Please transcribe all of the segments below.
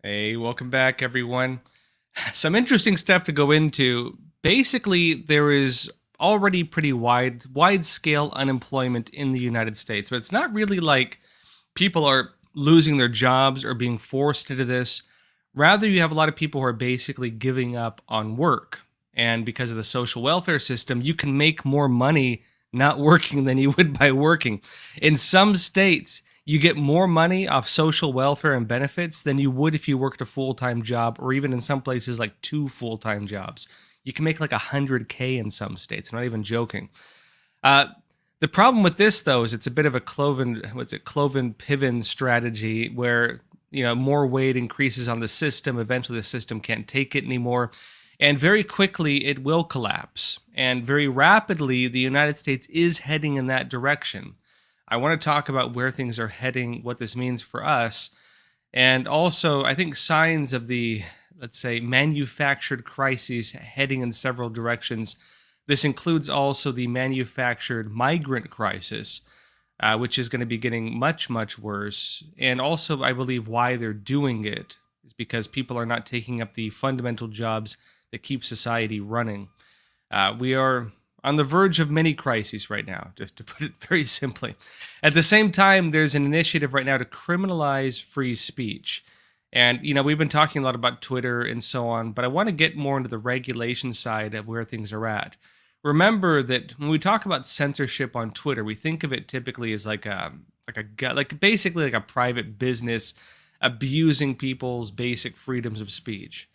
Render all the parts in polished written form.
Hey, welcome back, everyone. Some interesting stuff to go into. Basically, there is already pretty wide scale unemployment in the United States, but it's not really like people are losing their jobs or being forced into this. Rather, you have a lot of people who are basically giving up on work. And because of the social welfare system, you can make more money not working than you would by working. In some states, you get more money off social welfare and benefits than you would if you worked a full-time job, or even in some places like two full-time jobs. You can make like 100K in some states. I'm not even joking. Uh, the problem with this, though, is it's a bit of a cloven pivot strategy where more weight increases on the system. Eventually, the system can't take it anymore, and very quickly it will collapse. And very rapidly, the United States is heading in that direction. I want to talk about where things are heading, what this means for us, and also I think signs of the, let's say, manufactured crises heading in several directions. This includes also the manufactured migrant crisis, which is going to be getting much, much worse. And also, I believe why they're doing it is because people are not taking up the fundamental jobs that keep society running. We are on the verge of many crises right now, just to put it very simply. At the same time, there's an initiative right now to criminalize free speech. And, we've been talking a lot about Twitter and so on, but I want to get more into the regulation side of where things are at. Remember that when we talk about censorship on Twitter, we think of it typically as like basically like a private business abusing people's basic freedoms of speech.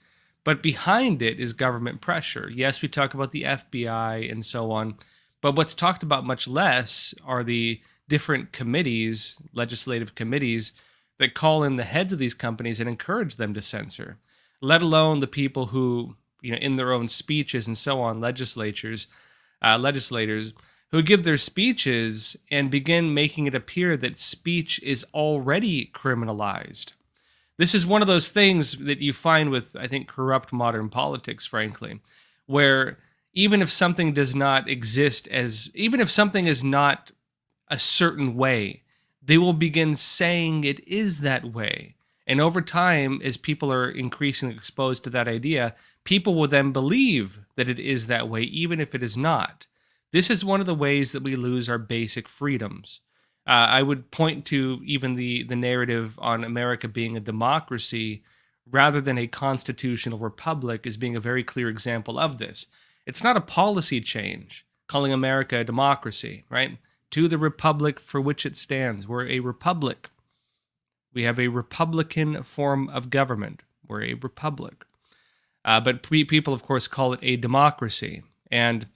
But behind it is government pressure. Yes, we talk about the FBI and so on, but what's talked about much less are the different committees, legislative committees, that call in the heads of these companies and encourage them to censor, let alone the people who, in their own speeches and so on, legislators, who give their speeches and begin making it appear that speech is already criminalized. This is one of those things that you find with, I think, corrupt modern politics, frankly, where even if something does not exist even if something is not a certain way, they will begin saying it is that way. And over time, as people are increasingly exposed to that idea, people will then believe that it is that way, even if it is not. This is one of the ways that we lose our basic freedoms. I would point to even the narrative on America being a democracy rather than a constitutional republic as being a very clear example of this. It's not a policy change calling America a democracy, right? To the republic for which it stands. We're a republic. We have a republican form of government. We're a republic. But people, of course, call it a democracy. And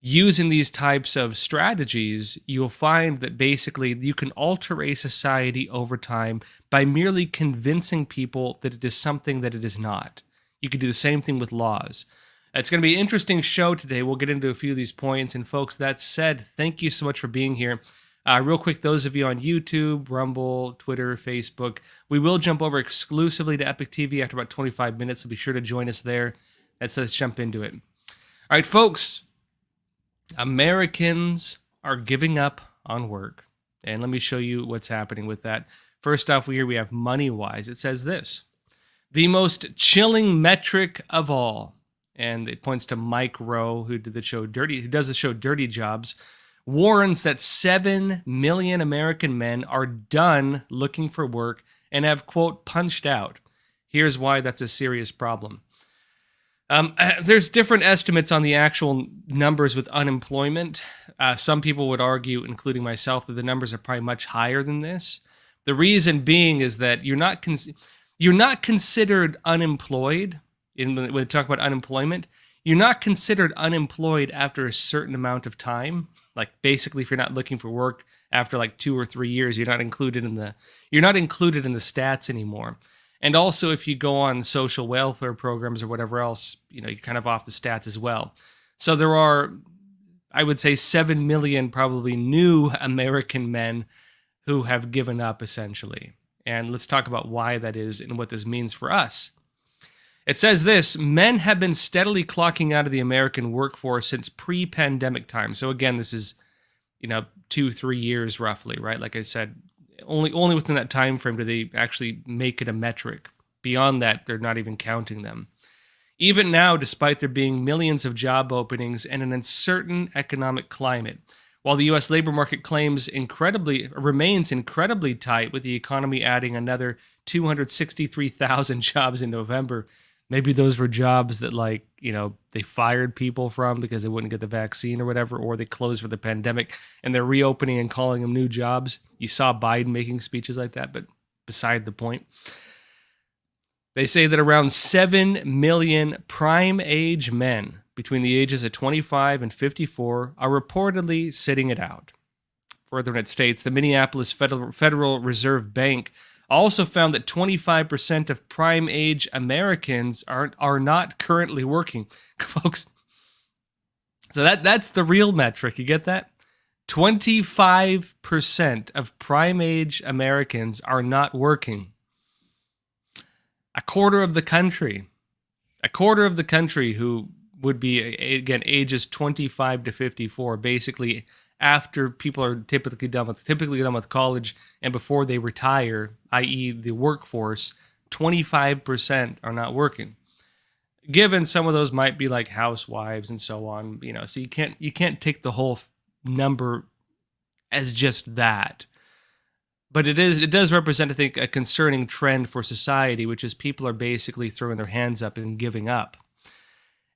using these types of strategies, you'll find that basically you can alter a society over time by merely convincing people that it is something that it is not. You can do the same thing with laws. It's going to be an interesting show today. We'll get into a few of these points. And folks, that said, thank you so much for being here. Real quick, those of you on YouTube, Rumble, Twitter, Facebook, we will jump over exclusively to Epic TV after about 25 minutes, so be sure to join us there. Let's jump into it. All right, folks. Americans are giving up on work. And let me show you what's happening with that. First off, here we have money-wise. It says this: the most chilling metric of all. And it points to Mike Rowe, who does the show Dirty Jobs, warns that 7 million American men are done looking for work and have, quote, punched out. Here's why that's a serious problem. There's different estimates on the actual numbers with unemployment. Some people would argue, including myself, that the numbers are probably much higher than this. The reason being is that you're not considered unemployed when we talk about unemployment. You're not considered unemployed after a certain amount of time. Like basically, if you're not looking for work after like 2 or 3 years, you're not included in the stats anymore. And also, if you go on social welfare programs or whatever else, you're kind of off the stats as well. So there are, I would say, 7 million probably new American men who have given up, essentially. And let's talk about why that is and what this means for us. It says this: men have been steadily clocking out of the American workforce since pre-pandemic time. So again, this is, 2-3 years roughly, right? Like I said, only within that time frame do they actually make it a metric. beyond that, they're not even counting them. Even now, despite there being millions of job openings and an uncertain economic climate, while the U.S. labor market remains incredibly tight, with the economy adding another 263,000 jobs in November. Maybe those were jobs that, like, they fired people from because they wouldn't get the vaccine or whatever, or they closed for the pandemic and they're reopening and calling them new jobs. You saw Biden making speeches like that, but beside the point. They say that around 7 million prime age men between the ages of 25 and 54 are reportedly sitting it out. Further, it states the Minneapolis Federal Reserve Bank also found that 25% of prime age Americans are not currently working, folks. So that's the real metric. You get that? 25% of prime age Americans are not working. A quarter of the country who would be, again, ages 25 to 54, basically after people are typically done with college and before they retire, i.e. the workforce, 25% are not working. Given some of those might be like housewives and so on, so you can't take the whole number as just that. But it does represent, I think, a concerning trend for society, which is people are basically throwing their hands up and giving up.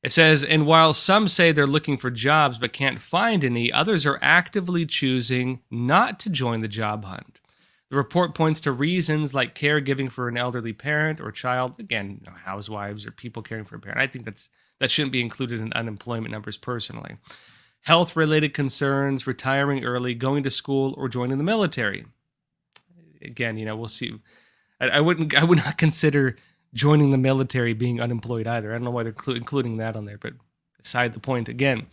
It says, and while some say they're looking for jobs but can't find any, others are actively choosing not to join the job hunt. The report points to reasons like caregiving for an elderly parent or child, again, housewives or people caring for a parent. I think that shouldn't be included in unemployment numbers personally. Health-related concerns, retiring early, going to school, or joining the military. Again, we'll see. I would not consider joining the military being unemployed either. I don't know why they're including that on there, but aside the point again.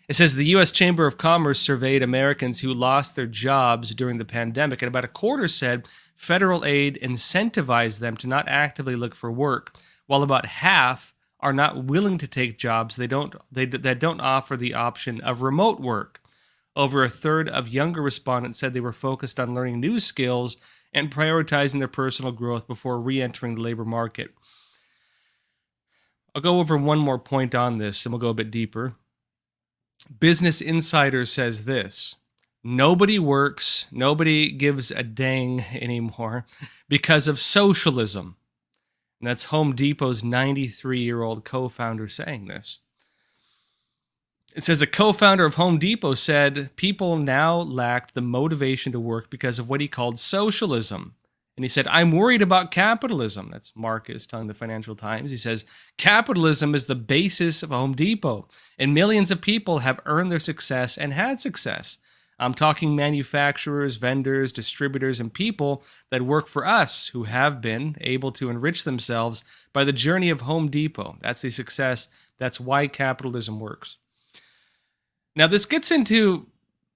It says the U.S. Chamber of Commerce surveyed Americans who lost their jobs during the pandemic, and about a quarter said federal aid incentivized them to not actively look for work, while about half are not willing to take jobs that don't offer the option of remote work. Over a third of younger respondents said they were focused on learning new skills and prioritizing their personal growth before re-entering the labor market. I'll go over one more point on this, and we'll go a bit deeper. Business Insider says this: nobody works, nobody gives a dang anymore because of socialism. And that's Home Depot's 93-year-old co-founder saying this. It says a co-founder of Home Depot said people now lacked the motivation to work because of what he called socialism. And he said, I'm worried about capitalism. That's Marcus telling the Financial Times. He says, capitalism is the basis of Home Depot, and millions of people have earned their success and had success. I'm talking manufacturers, vendors, distributors, and people that work for us who have been able to enrich themselves by the journey of Home Depot. That's the success. That's why capitalism works. Now, this gets into,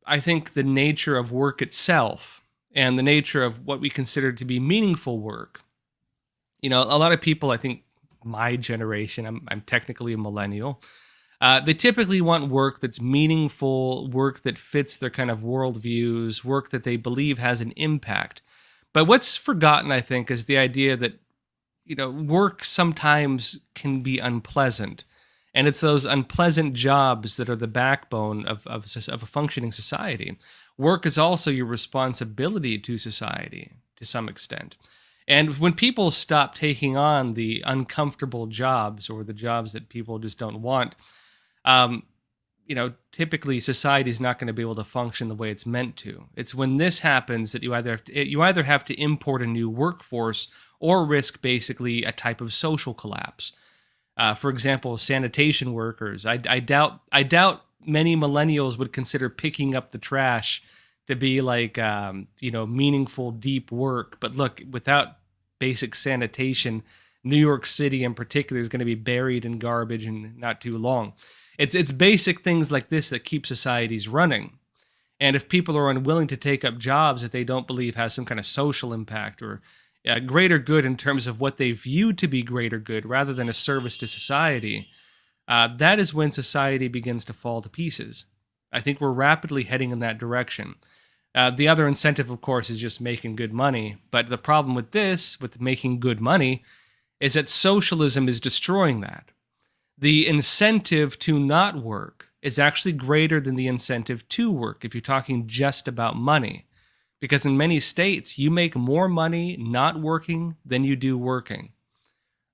I think, the nature of work itself and the nature of what we consider to be meaningful work. A lot of people, I think my generation, I'm technically a millennial, they typically want work that's meaningful, work that fits their kind of worldviews, work that they believe has an impact. But what's forgotten, I think, is the idea that, work sometimes can be unpleasant. And it's those unpleasant jobs that are the backbone of a functioning society. Work is also your responsibility to society to some extent. And when people stop taking on the uncomfortable jobs or the jobs that people just don't want, typically society is not going to be able to function the way it's meant to. It's when this happens that you either have to import a new workforce or risk basically a type of social collapse. For example, sanitation workers. I doubt many millennials would consider picking up the trash to be like, meaningful, deep work. But look, without basic sanitation, New York City in particular is going to be buried in garbage in not too long. It's basic things like this that keep societies running. And if people are unwilling to take up jobs that they don't believe has some kind of social impact or greater good in terms of what they view to be greater good rather than a service to society, that is when society begins to fall to pieces. I think we're rapidly heading in that direction. The other incentive, of course, is just making good money. But the problem with this, with making good money, is that socialism is destroying that. The incentive to not work is actually greater than the incentive to work if you're talking just about money. Because in many states, you make more money not working than you do working.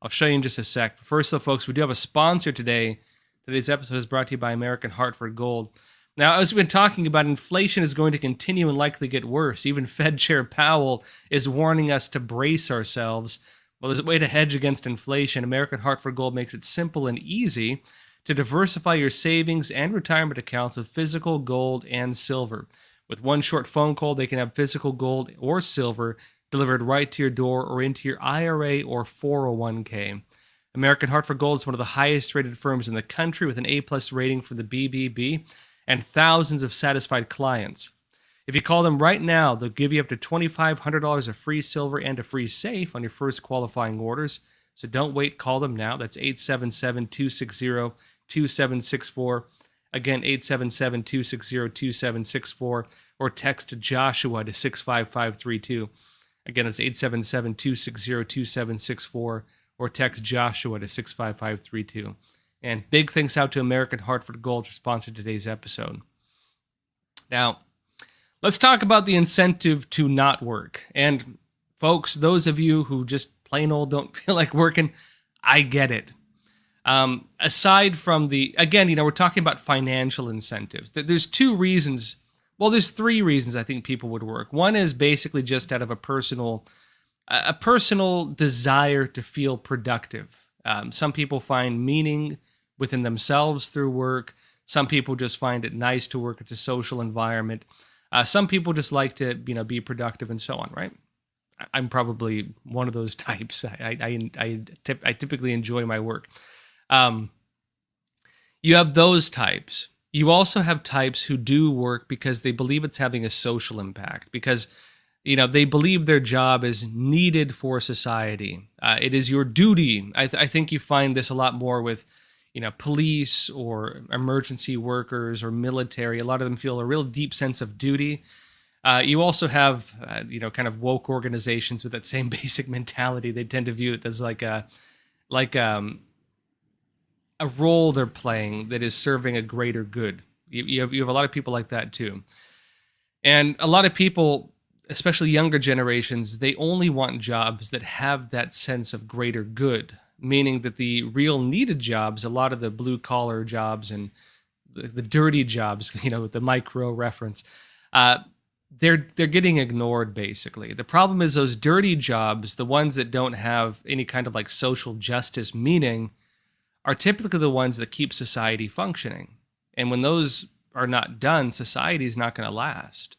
I'll show you in just a sec. First, though, folks, we do have a sponsor today. Today's episode is brought to you by American Hartford Gold. Now, as we've been talking about, inflation is going to continue and likely get worse. Even Fed Chair Powell is warning us to brace ourselves. Well, there's a way to hedge against inflation. American Hartford Gold makes it simple and easy to diversify your savings and retirement accounts with physical gold and silver. With one short phone call, they can have physical gold or silver delivered right to your door or into your IRA or 401k. American Hartford Gold is one of the highest rated firms in the country with an A-plus rating from the BBB and thousands of satisfied clients. If you call them right now, they'll give you up to $2,500 of free silver and a free safe on your first qualifying orders. So don't wait, call them now. That's 877-260-2764. Again, 877-260-2764, or text Joshua to 65532. Again, it's 877-260-2764, or text Joshua to 65532. And big thanks out to American Hartford Gold for sponsoring today's episode. Now, let's talk about the incentive to not work. And folks, those of you who just plain old don't feel like working, I get it. Aside from again, we're talking about financial incentives. There's two reasons. Well, there's three reasons I think people would work. One is basically just out of a personal desire to feel productive. Some people find meaning within themselves through work. Some people just find it nice to work. It's a social environment. Some people just like to, be productive and so on, right? I'm probably one of those types. I typically enjoy my work. You have those types. You also have types who do work because they believe it's having a social impact, because they believe their job is needed for society. It is your duty. I think you find this a lot more with police or emergency workers or military. A lot of them feel a real deep sense of duty. You also have kind of woke organizations with that same basic mentality. They tend to view it as like a role they're playing that is serving a greater good. You have a lot of people like that too. And a lot of people, especially younger generations, they only want jobs that have that sense of greater good, meaning that the real needed jobs, a lot of the blue collar jobs and the dirty jobs, with the micro reference, they're getting ignored basically. The problem is those dirty jobs, the ones that don't have any kind of like social justice meaning, are typically the ones that keep society functioning. And when those are not done, society is not going to last.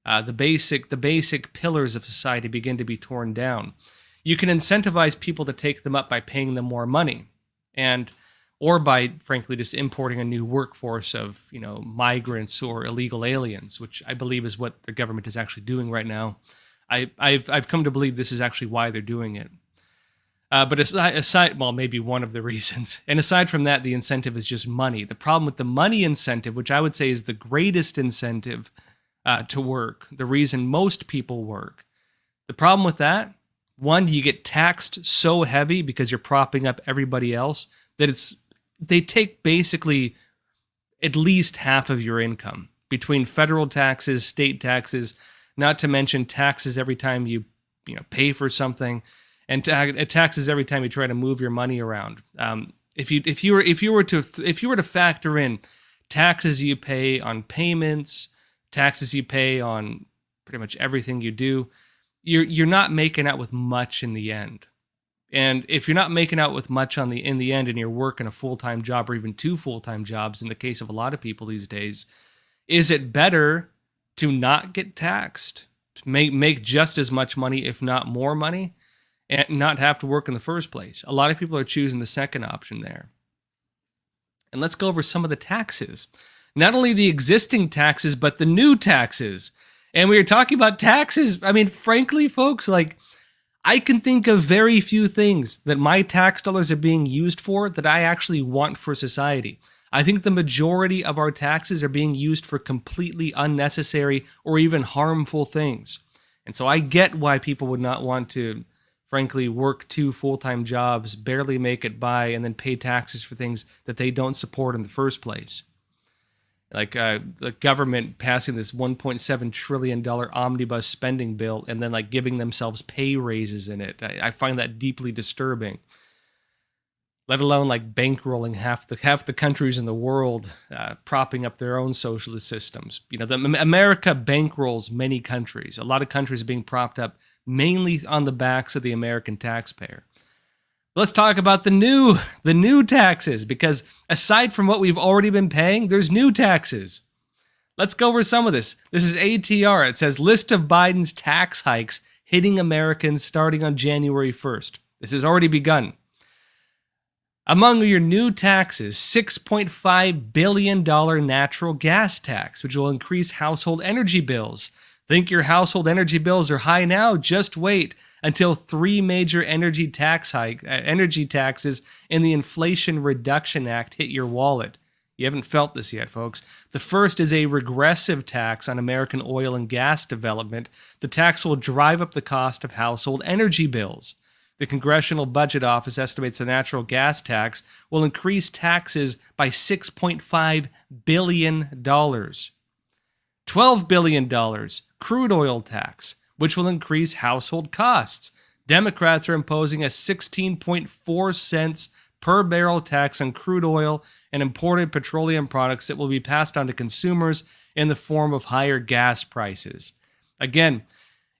The basic pillars of society begin to be torn down. You can incentivize people to take them up by paying them more money, or by, frankly, just importing a new workforce of, migrants or illegal aliens, which I believe is what the government is actually doing right now. I've come to believe this is actually why they're doing it. But aside, well, maybe one of the reasons. And aside from that, the incentive is just money. The problem with the money incentive, which I would say is the greatest incentive to work, the reason most people work. The problem with that, one, you get taxed so heavy because you're propping up everybody else that they take basically at least half of your income between federal taxes, state taxes, not to mention taxes every time you pay for something. And taxes every time you try to move your money around. If you were to factor in taxes you pay on payments, taxes you pay on pretty much everything you do, you're not making out with much in the end. And if you're not making out with much in the end, and you're working a full-time job or even two full-time jobs, in the case of a lot of people these days, is it better to not get taxed, to make just as much money, if not more money, and not have to work in the first place? A lot of people are choosing the second option there. And let's go over some of the taxes. Not only the existing taxes, but the new taxes. And we were talking about taxes. I mean, frankly, folks, I can think of very few things that my tax dollars are being used for that I actually want for society. I think the majority of our taxes are being used for completely unnecessary or even harmful things. And so I get why people would not want to frankly, work 2 full-time jobs, barely make it by, and then pay taxes for things that they don't support in the first place. Like the government passing this $1.7 trillion omnibus spending bill and then like giving themselves pay raises in it. I find that deeply disturbing. Let alone like bankrolling half the countries in the world, propping up their own socialist systems. America bankrolls many countries. A lot of countries are being propped up mainly on the backs of the American taxpayer. Let's talk about the new taxes, because aside from what we've already been paying, there's new taxes. Let's go over some of this. This is ATR. It says list of Biden's tax hikes hitting Americans starting on January 1st. This has already begun. Among your new taxes, $6.5 billion natural gas tax, which will increase household energy bills. Think your household energy bills are high now? Just wait until 3 major energy taxes in the Inflation Reduction Act hit your wallet. You haven't felt this yet, folks. The first is a regressive tax on American oil and gas development. The tax will drive up the cost of household energy bills. The Congressional Budget Office estimates the natural gas tax will increase taxes by $6.5 billion. $12 billion crude oil tax, which will increase household costs. Democrats are imposing a 16.4 cents per barrel tax on crude oil and imported petroleum products that will be passed on to consumers in the form of higher gas prices. Again,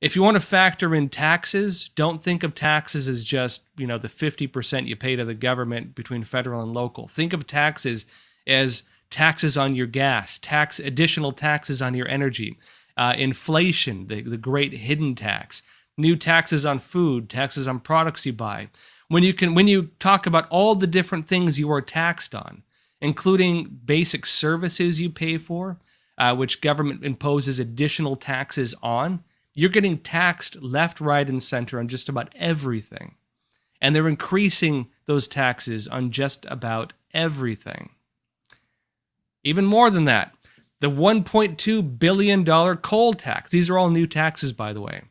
if you want to factor in taxes, don't think of taxes as just, the 50% you pay to the government between federal and local. Think of taxes as taxes on your gas, additional taxes on your energy, inflation, the great hidden tax, new taxes on food, taxes on products you buy. When you talk about all the different things you are taxed on, including basic services you pay for, which government imposes additional taxes on, you're getting taxed left, right, and center on just about everything. And they're increasing those taxes on just about everything. Even more than that, the $1.2 billion coal tax. These are all new taxes, by the way,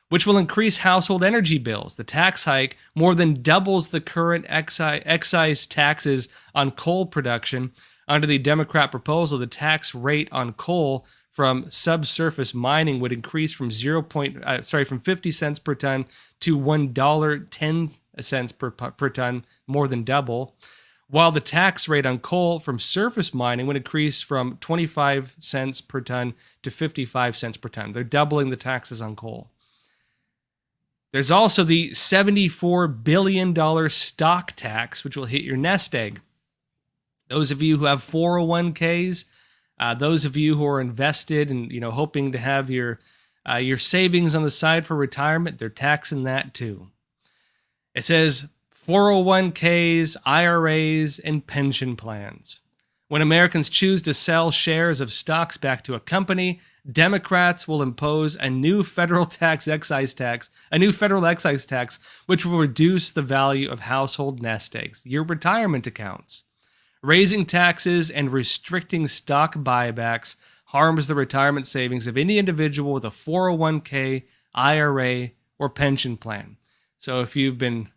which will increase household energy bills. The tax hike more than doubles the current excise taxes on coal production. Under the Democrat proposal, the tax rate on coal from subsurface mining would increase from 50 cents per ton to $1.10 per ton, more than double, while the tax rate on coal from surface mining would increase from 25 cents per ton to 55 cents per ton. They're doubling the taxes on coal. There's also the $74 billion stock tax, which will hit your nest egg. Those of you who have 401ks, those of you who are invested and hoping to have your savings on the side for retirement, they're taxing that too. It says 401ks, IRAs, and pension plans. When Americans choose to sell shares of stocks back to a company, Democrats will impose a new federal excise tax, which will reduce the value of household nest eggs, your retirement accounts. Raising taxes and restricting stock buybacks harms the retirement savings of any individual with a 401k, IRA, or pension plan. So if you've been,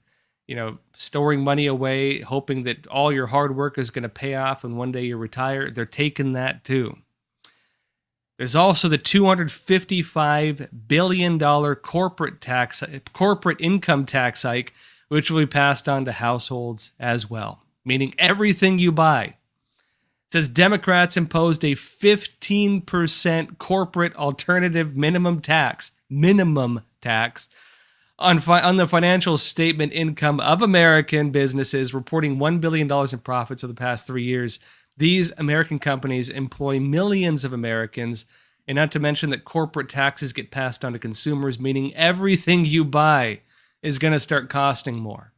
storing money away, hoping that all your hard work is going to pay off and one day you retire, they're taking that too. There's also the $255 billion corporate income tax hike, which will be passed on to households as well, meaning everything you buy. It says Democrats imposed a 15% corporate alternative minimum tax on the financial statement income of American businesses reporting $1 billion in profits over the past 3 years. These American companies employ millions of Americans, and not to mention that corporate taxes get passed on to consumers, meaning everything you buy is going to start costing more.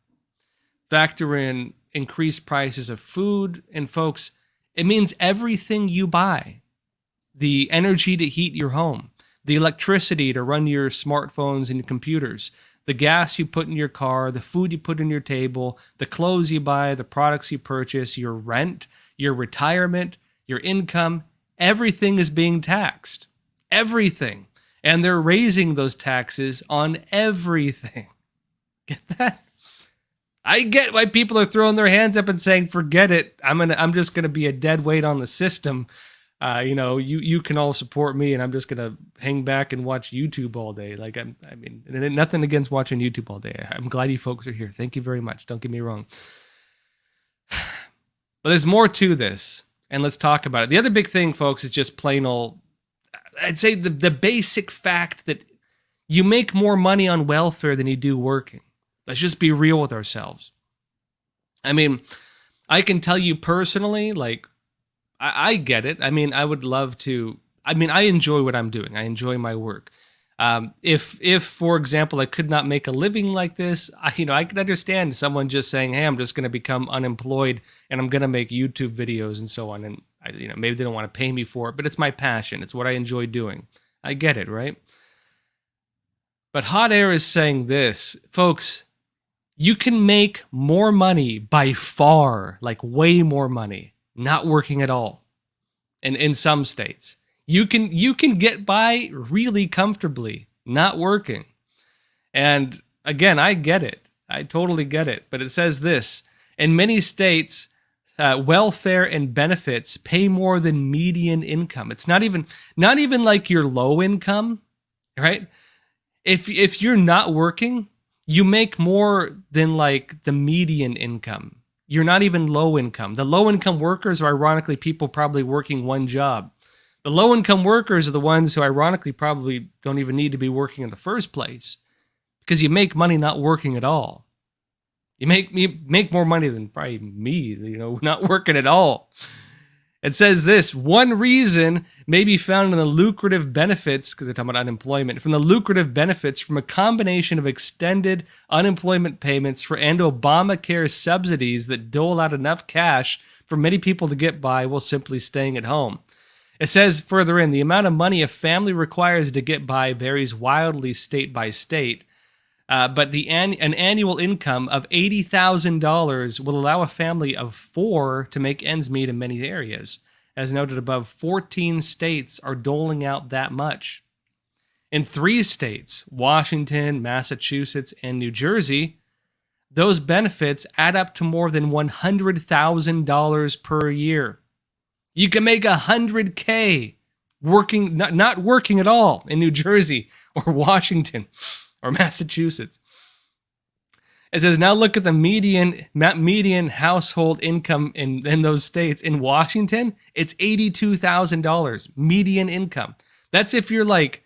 Factor in increased prices of food, and folks, it means everything you buy. The energy to heat your home, the electricity to run your smartphones and computers, the gas you put in your car, the food you put on your table, the clothes you buy, the products you purchase, your rent, your retirement, your income, everything is being taxed. Everything. And they're raising those taxes on everything. Get that? I get why people are throwing their hands up and saying, "Forget it. I'm just gonna be a dead weight on the system. You can all support me, and I'm just gonna hang back and watch YouTube all day." Like I mean, nothing against watching YouTube all day. I'm glad you folks are here. Thank you very much. Don't get me wrong. But there's more to this, and let's talk about it. The other big thing, folks, is just plain old. I'd say the basic fact that you make more money on welfare than you do working. Let's just be real with ourselves. I mean, I can tell you personally, like, I get it. I mean, I would love to. I mean, I enjoy what I'm doing. I enjoy my work. If for example, I could not make a living like this, I could understand someone just saying, "Hey, I'm just going to become unemployed and I'm going to make YouTube videos and so on." And maybe they don't want to pay me for it, but it's my passion. It's what I enjoy doing. I get it, right? But Hot Air is saying this, folks. You can make more money by far, like way more money, not working at all. And in some states, you can get by really comfortably, not working. And again, I get it. I totally get it. But it says this, in many states, welfare and benefits pay more than median income. It's not even like your low income, right? If you're not working, you make more than like the median income. You're not even low income. The low income workers are ironically people probably working one job. The low income workers are the ones who ironically probably don't even need to be working in the first place because you make money not working at all. You make more money than probably me, not working at all. It says this, one reason may be found in the lucrative benefits, because they're talking about unemployment, from the lucrative benefits from a combination of extended unemployment payments and Obamacare subsidies that dole out enough cash for many people to get by while simply staying at home. It says further in, the amount of money a family requires to get by varies wildly state by state. But an annual income of $80,000 will allow a family of 4 to make ends meet in many areas. As noted above, 14 states are doling out that much. In 3 states, Washington, Massachusetts, and New Jersey, those benefits add up to more than $100,000 per year. You can make $100K working, not working at all in New Jersey or Washington or Massachusetts. It says, now look at the median household income in those states. In Washington, it's $82,000 median income. That's if you're like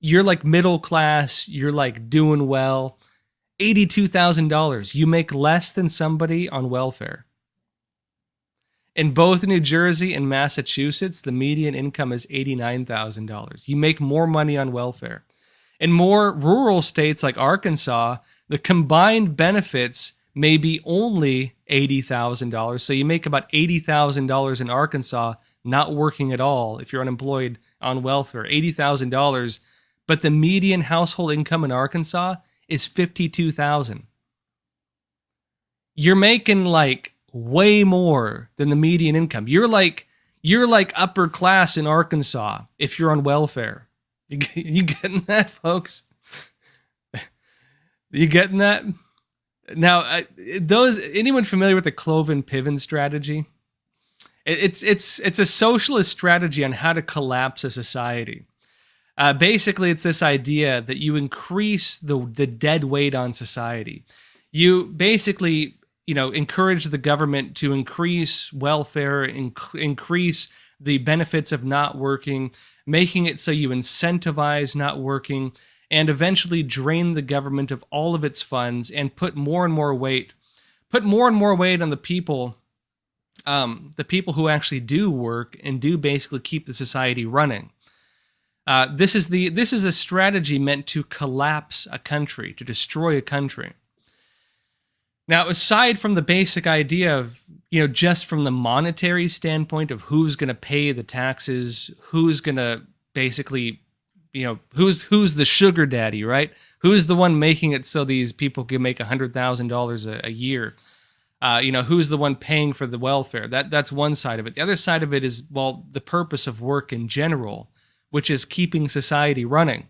middle class, you're like doing well. $82,000. You make less than somebody on welfare. In both New Jersey and Massachusetts, the median income is $89,000. You make more money on welfare. In more rural states like Arkansas, the combined benefits may be only $80,000. So you make about $80,000 in Arkansas not working at all if you're unemployed on welfare. $80,000, but the median household income in Arkansas is $52,000. You're making like way more than the median income. You're like upper class in Arkansas if you're on welfare. You getting that, folks? You getting that? Now, anyone familiar with the Cloven-Piven strategy? It's a socialist strategy on how to collapse a society. Basically, it's this idea that you increase the dead weight on society. You basically, encourage the government to increase welfare, increase the benefits of not working, making it so you incentivize not working, and eventually drain the government of all of its funds and put more and more weight on the people who actually do work and do basically keep the society running. This is a strategy meant to collapse a country, to destroy a country. Now, aside from the basic idea of, just from the monetary standpoint of who's going to pay the taxes, who's going to basically, who's the sugar daddy, right? Who's the one making it so these people can make $100,000 a year? Who's the one paying for the welfare? That's one side of it. The other side of it is, the purpose of work in general, which is keeping society running.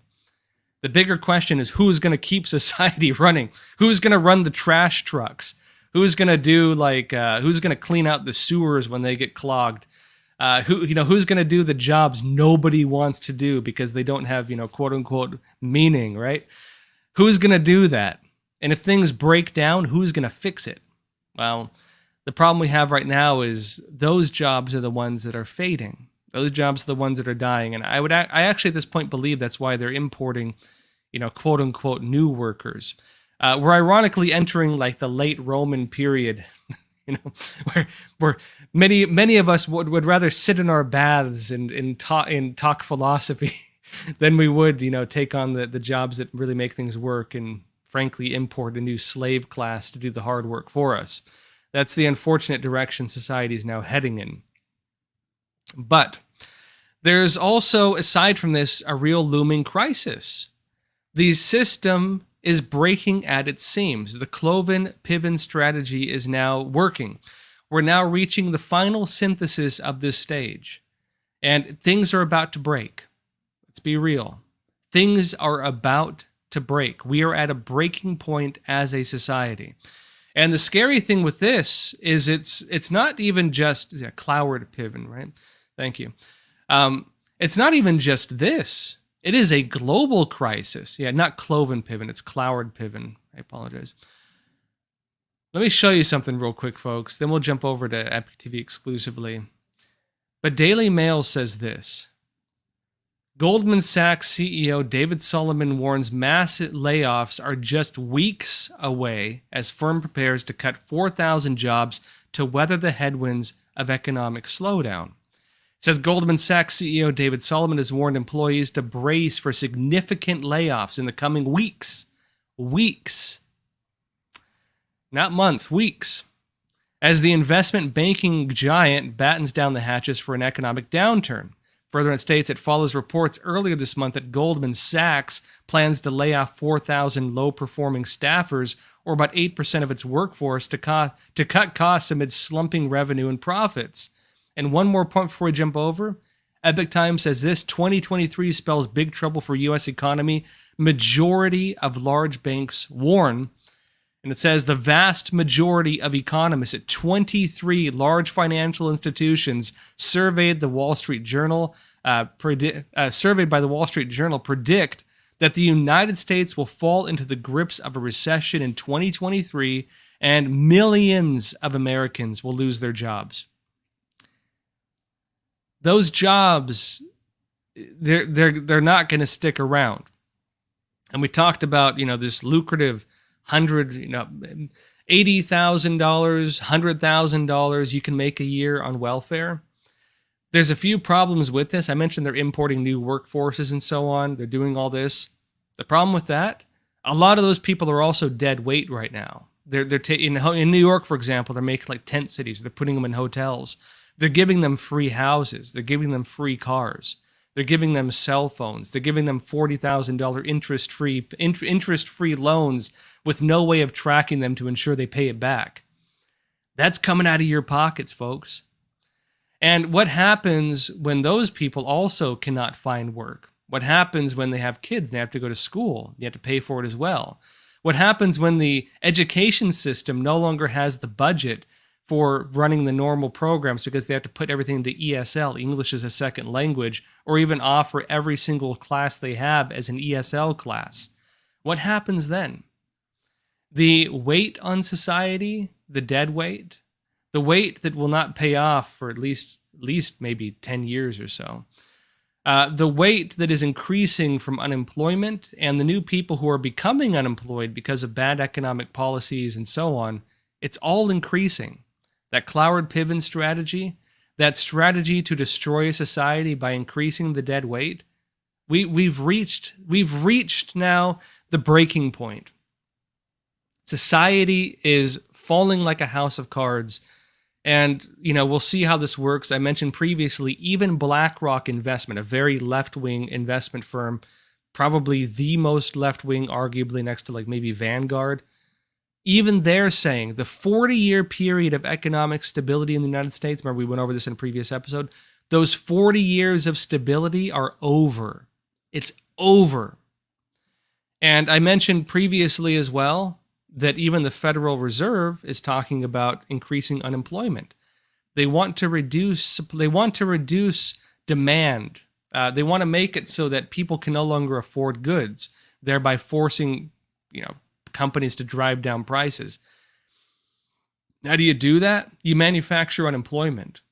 The bigger question is who's going to keep society running? Who's going to run the trash trucks? Who's going to do who's going to clean out the sewers when they get clogged? Who's going to do the jobs nobody wants to do because they don't have, quote unquote meaning, right? Who's going to do that? And if things break down, who's going to fix it? Well, the problem we have right now is those jobs are the ones that are fading. Those jobs are the ones that are dying. And I actually at this point believe that's why they're importing, quote unquote new workers. We're ironically entering like the late Roman period, where many of us would rather sit in our baths and talk philosophy than we would, take on the jobs that really make things work and frankly import a new slave class to do the hard work for us. That's the unfortunate direction society is now heading in. But there's also, aside from this, a real looming crisis. The system is breaking at its seams. The Cloven-Piven strategy is now working. We're now reaching the final synthesis of this stage. And things are about to break. Let's be real. Things are about to break. We are at a breaking point as a society. And the scary thing with this is it's not even just Cloward-Piven, right? Thank you. It's not even just this. It is a global crisis. Yeah, not Cloven-Piven. It's Cloward-Piven. I apologize. Let me show you something real quick, folks. Then we'll jump over to Epic TV exclusively. But Daily Mail says this. Goldman Sachs CEO David Solomon warns mass layoffs are just weeks away as firm prepares to cut 4,000 jobs to weather the headwinds of economic slowdown. It says Goldman Sachs CEO David Solomon has warned employees to brace for significant layoffs in the coming weeks. Weeks. Not months, weeks. As the investment banking giant battens down the hatches for an economic downturn. Further, it states it follows reports earlier this month that Goldman Sachs plans to lay off 4,000 low-performing staffers, or about 8% of its workforce, to cut costs amid slumping revenue and profits. And one more point before we jump over. Epic Times says this, 2023 spells big trouble for U.S. economy. Majority of large banks warn. And it says the vast majority of economists at 23 large financial institutions surveyed by the Wall Street Journal predict that the United States will fall into the grips of a recession in 2023 and millions of Americans will lose their jobs. Those jobs, they're not going to stick around. And we talked about, this lucrative $80,000, $100,000 you can make a year on welfare. There's a few problems with this. I mentioned they're importing new workforces and so on. They're doing all this. The problem with that, a lot of those people are also dead weight right now. They're in New York, for example, they're making like tent cities. They're putting them in hotels. They're giving them free houses. They're giving them free cars. They're giving them cell phones. They're giving them $40,000 interest-free loans with no way of tracking them to ensure they pay it back. That's coming out of your pockets, folks. And what happens when those people also cannot find work? What happens when they have kids and they have to go to school? You have to pay for it as well. What happens when the education system no longer has the budget for running the normal programs because they have to put everything into ESL, English as a second language, or even offer every single class they have as an ESL class? What happens then? The weight on society, the dead weight, the weight that will not pay off for at least maybe 10 years or so, the weight that is increasing from unemployment and the new people who are becoming unemployed because of bad economic policies and so on, it's all increasing. That Cloward-Piven strategy, that strategy to destroy society by increasing the dead weight, we've reached now the breaking point. Society is falling like a house of cards, and we'll see how this works. I mentioned previously, even BlackRock Investment, a very left-wing investment firm, probably the most left-wing, arguably next to like maybe Vanguard. Even they're saying the 40-year period of economic stability in the United States, remember we went over this in a previous episode, those 40 years of stability are over. It's over. And I mentioned previously as well that even the Federal Reserve is talking about increasing unemployment. They want to reduce demand. They want to make it so that people can no longer afford goods, thereby forcing, companies to drive down prices. How do you do that? You manufacture unemployment.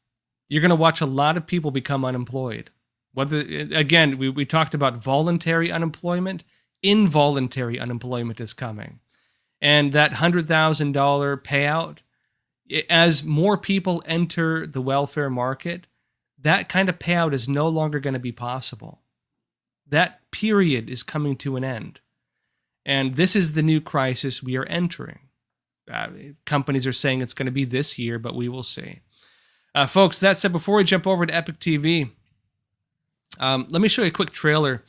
You're going to watch a lot of people become unemployed. Whether, again, we talked about voluntary unemployment. Involuntary unemployment is coming. And that $100,000 payout, as more people enter the welfare market, that kind of payout is no longer going to be possible. That period is coming to an end. And this is the new crisis we are entering. Companies are saying it's going to be this year, but we will see. Folks, that said, before we jump over to Epic TV, let me show you a quick trailer.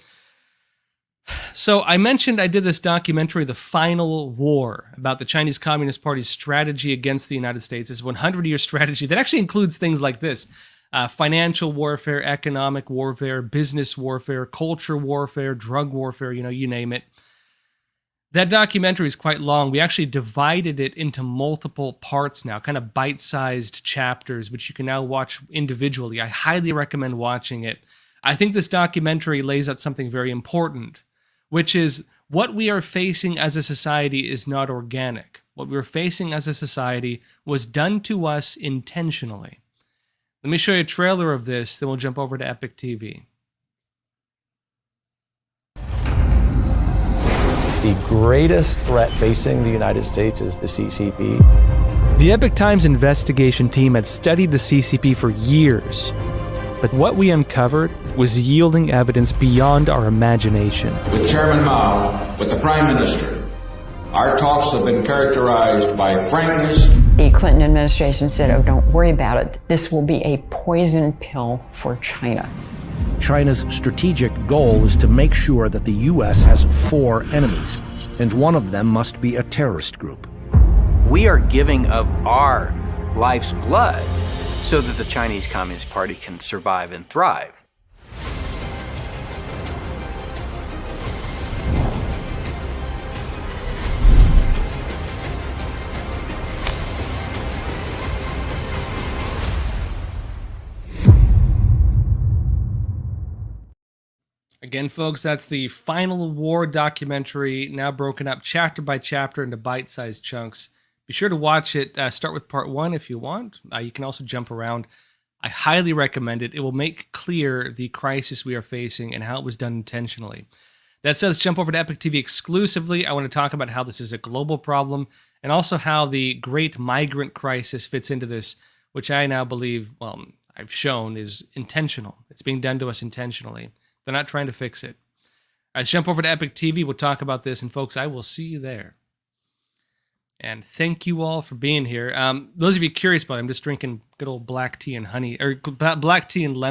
So I mentioned I did this documentary, The Final War, about the Chinese Communist Party's strategy against the United States. It's a 100-year strategy that actually includes things like this: financial warfare, economic warfare, business warfare, culture warfare, drug warfare, you name it. That documentary is quite long. We actually divided it into multiple parts now, kind of bite-sized chapters, which you can now watch individually. I highly recommend watching it. I think this documentary lays out something very important, which is what we are facing as a society is not organic. What we're facing as a society was done to us intentionally. Let me show you a trailer of this, then we'll jump over to Epic TV. The greatest threat facing the United States is the CCP. The Epoch Times investigation team had studied the CCP for years, but what we uncovered was yielding evidence beyond our imagination. With Chairman Mao, with the Prime Minister, our talks have been characterized by frankness. The Clinton administration said, "Oh, don't worry about it. This will be a poison pill for China." China's strategic goal is to make sure that the U.S. has 4 enemies, and one of them must be a terrorist group. We are giving of our life's blood so that the Chinese Communist Party can survive and thrive. Again, folks, that's the Final War documentary, now broken up chapter by chapter into bite-sized chunks. Be sure to watch it. Start with part 1 if you want. You can also jump around. I highly recommend it. It will make clear the crisis we are facing and how it was done intentionally. That said, let's jump over to Epic TV exclusively. I want to talk about how this is a global problem and also how the great migrant crisis fits into this, which I now believe, well, I've shown is intentional. It's being done to us intentionally. They're not trying to fix it. All right, let's jump over to Epic TV. We'll talk about this. And folks, I will see you there. And thank you all for being here. Those of you curious about it, I'm just drinking good old black tea and honey, or black tea and lemon.